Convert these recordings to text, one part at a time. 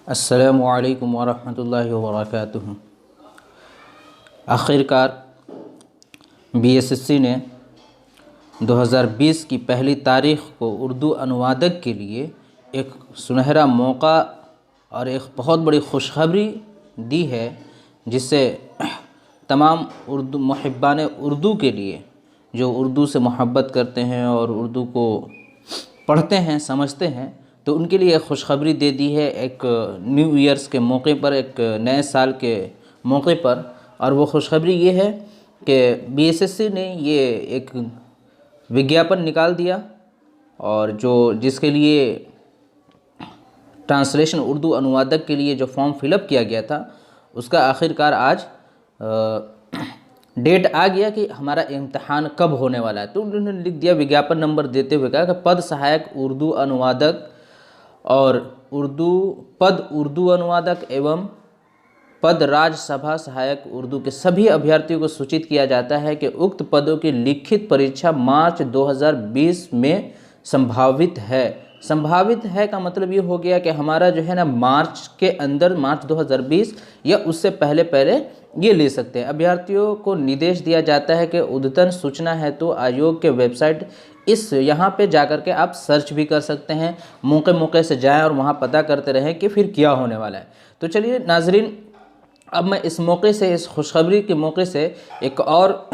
अस्सलामु अलैकुम वरहमतुल्लाहि वबरकातुहू। आखिरकार बीएसएससी ने 2020 की पहली तारीख़ को उर्दू अनुवादक के लिए एक सुनहरा मौका और एक बहुत बड़ी खुशखबरी दी है, जिससे तमाम उर्दू मुहिब्बान उर्दू के लिए, जो उर्दू से मोहब्बत करते हैं और उर्दू को पढ़ते हैं, समझते हैं, तो उनके लिए एक खुशखबरी दे दी है एक न्यू ईयर्स के मौके पर, एक नए साल के मौके पर। और वो खुशखबरी ये है कि बीएसएससी ने ये एक विज्ञापन निकाल दिया, और जिसके लिए ट्रांसलेशन उर्दू अनुवादक के लिए जो फॉर्म फिलअप किया गया था, उसका आखिरकार आज डेट आ गया कि हमारा इम्तहान कब होने वाला है। तो उन्होंने लिख दिया, विज्ञापन नंबर देते हुए कहा कि पद सहायक उर्दू अनुवादक और उर्दू अनुवादक एवं पद राज्यसभा सहायक उर्दू के सभी अभ्यर्थियों को सूचित किया जाता है कि उक्त पदों की लिखित परीक्षा मार्च 2020 में संभावित है। संभावित है का मतलब ये हो गया कि हमारा जो है ना, मार्च के अंदर, मार्च 2020 या उससे पहले ये ले सकते हैं। अभ्यर्थियों को निर्देश दिया जाता है कि उद्यतन सूचना है तो आयोग के वेबसाइट यहाँ पे जाकर के आप सर्च भी कर सकते हैं। मौके से जाएं और वहाँ पता करते रहें कि फिर क्या होने वाला है। तो चलिए नाजरीन, अब मैं इस मौके से, इस खुशखबरी के मौके से एक और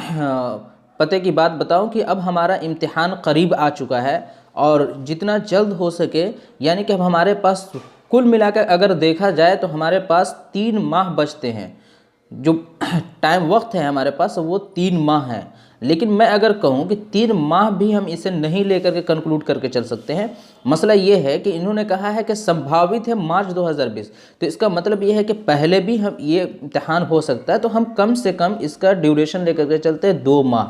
पते की बात बताऊं कि अब हमारा इम्तिहान करीब आ चुका है, और जितना जल्द हो सके, यानी कि अब हमारे पास कुल मिलाकर अगर देखा जाए तो हमारे पास 3 माह बचते हैं। जो वक्त है हमारे पास वो 3 माह है। लेकिन मैं अगर कहूँ कि 3 माह भी हम इसे नहीं लेकर के कंक्लूड करके चल सकते हैं। मसला ये है कि इन्होंने कहा है कि संभावित है मार्च 2020, तो इसका मतलब ये है कि पहले भी हम ये इम्तहान हो सकता है। तो हम कम से कम इसका ड्यूरेशन लेकर के चलते हैं 2 माह।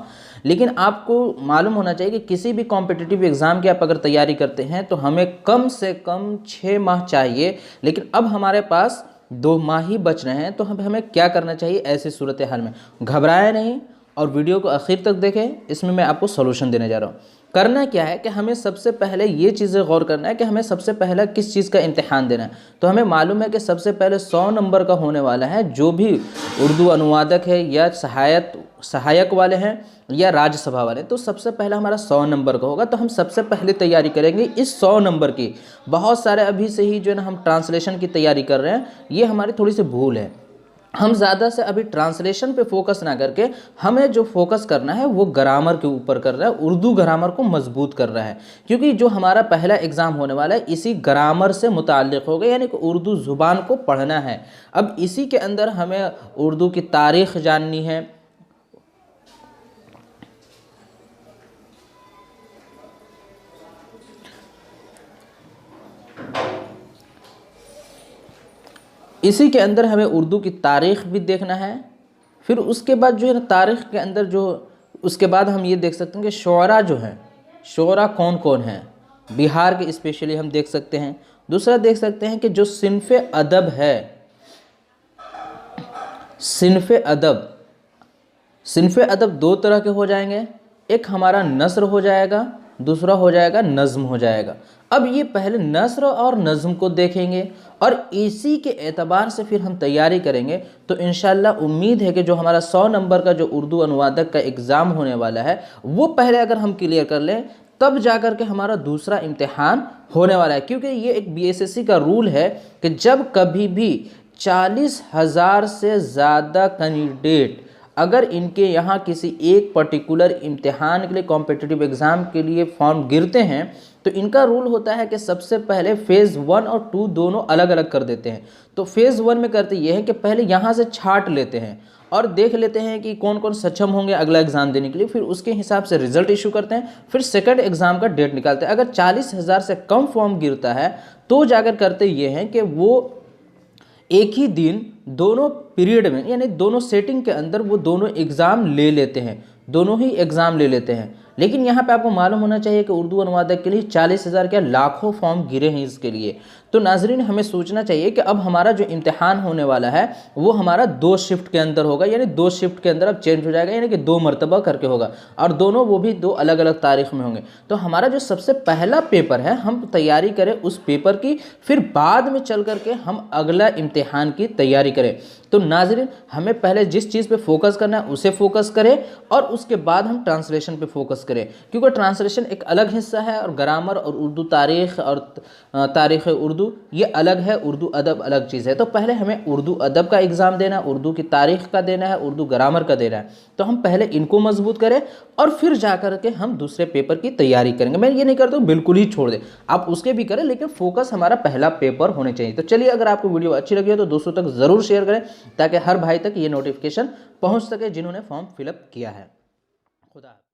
लेकिन आपको मालूम होना चाहिए कि किसी भी कॉम्पिटिटिव एग्ज़ाम की आप अगर तैयारी करते हैं तो हमें कम से कम 6 माह चाहिए। लेकिन अब हमारे पास 2 माह ही बच रहे हैं, तो हमें क्या करना चाहिए ऐसी सूरत हाल में? घबराएं नहीं और वीडियो को आखिर तक देखें। इसमें मैं आपको सॉल्यूशन देने जा रहा हूँ। करना क्या है कि हमें सबसे पहले ये चीज़ें गौर करना है कि हमें सबसे पहला किस चीज़ का इम्तिहान देना है। तो हमें मालूम है कि सबसे पहले 100 नंबर का होने वाला है। जो भी उर्दू अनुवादक है या सहायक वाले हैं या राज्यसभा वाले, तो सबसे पहला हमारा 100 नंबर का होगा। तो हम सबसे पहले तैयारी करेंगे इस 100 नंबर की। बहुत सारे अभी से ही जो है ना, हम ट्रांसलेशन की तैयारी कर रहे हैं, ये हमारी थोड़ी सी भूल है। हम ज़्यादा से अभी ट्रांसलेशन पे फोकस ना करके हमें जो फोकस करना है वो ग्रामर के ऊपर कर रहा है, उर्दू ग्रामर को मजबूत कर रहा है। क्योंकि जो हमारा पहला एग्ज़ाम होने वाला है इसी ग्रामर से मुताल्लिक़ होगा, यानी कि उर्दू ज़ुबान को पढ़ना है। अब इसी के अंदर हमें उर्दू की तारीख़ जाननी है, इसी के अंदर हमें उर्दू की तारीख़ भी देखना है। फिर उसके बाद जो है ना, तारीख़ के अंदर उसके बाद हम ये देख सकते हैं कि शोरा जो हैं, शोरा कौन कौन हैं, बिहार के स्पेशली हम देख सकते हैं। दूसरा देख सकते हैं कि जो सिन्फ़े अदब है, सिन्फ़े अदब 2 तरह के हो जाएंगे। एक हमारा नस्र हो जाएगा, दूसरा हो जाएगा नज़्म हो जाएगा। अब ये पहले नस्र और नज़्म को देखेंगे और इसी के एतबार से फिर हम तैयारी करेंगे। तो इंशाल्लाह उम्मीद है कि जो हमारा 100 नंबर का जो उर्दू अनुवादक का एग्ज़ाम होने वाला है, वो पहले अगर हम क्लियर कर लें, तब जाकर के हमारा दूसरा इम्तिहान होने वाला है। क्योंकि ये एक बीएसएससी का रूल है कि जब कभी भी 40,000 से ज़्यादा कैंडिडेट अगर इनके यहाँ किसी एक पर्टिकुलर इम्तिहान के लिए, कॉम्पिटिटिव एग्ज़ाम के लिए फॉर्म गिरते हैं, तो इनका रूल होता है कि सबसे पहले फ़ेज़ 1 और 2 दोनों अलग अलग कर देते हैं। तो फ़ेज़ 1 में करते ये है कि पहले यहाँ से छांट लेते हैं और देख लेते हैं कि कौन कौन सक्षम होंगे अगला एग्ज़ाम देने के लिए। फिर उसके हिसाब से रिज़ल्ट इशू करते हैं। फिर सेकंड एग्ज़ाम का डेट निकालते हैं। अगर 40,000 से कम फॉर्म गिरता है तो जाकर करते ये हैं कि वो एक ही दिन दोनों पीरियड में, यानी दोनों सेटिंग के अंदर वो दोनों एग्ज़ाम ले लेते हैं, दोनों ही एग्ज़ाम ले लेते हैं। लेकिन यहाँ पे आपको मालूम होना चाहिए कि उर्दू अनुवादक के लिए 40,000 क्या लाखों फॉर्म गिरे हैं इसके लिए। तो नाजरीन हमें सोचना चाहिए कि अब हमारा जो इम्तिहान होने वाला है वो हमारा 2 शिफ्ट के अंदर होगा, यानी 2 शिफ्ट के अंदर अब चेंज हो जाएगा, यानी कि 2 मरतबा करके होगा और दोनों वो भी 2 अलग अलग तारीख में होंगे। तो हमारा जो सबसे पहला पेपर है हम तैयारी करें उस पेपर की, फिर बाद में चल करके हम अगला इम्तिहान की तैयारी करें। तो नाजरीन हमें पहले जिस चीज़ पे फोकस करना है उसे फोकस करें और उसके बाद हम ट्रांसलेशन पे फोकस करें, क्योंकि ट्रांसलेशन एक अलग हिस्सा है और ग्रामर और उर्दू तारीख़ और तारीख़ उर्दू ये अलग है, उर्दू अदब अलग चीज़ है। तो पहले हमें उर्दू अदब का एग्ज़ाम देना है, उर्दू की तारीख़ का देना है, उर्दू ग्रामर का देना है। तो हम पहले इनको मजबूत करें और फिर जा कर के हम दूसरे पेपर की तैयारी करेंगे। मैं ये नहीं करता हूँ बिल्कुल ही छोड़ दें, आप उसके भी करें, लेकिन फोकस हमारा पहला पेपर होने चाहिए। तो चलिए, अगर आपको वीडियो अच्छी लगी हो तो दोस्तों तक ज़रूर शेयर करें ताकि हर भाई तक ये नोटिफिकेशन पहुँच सके जिन्होंने फॉर्म फिलअप किया है। खुदा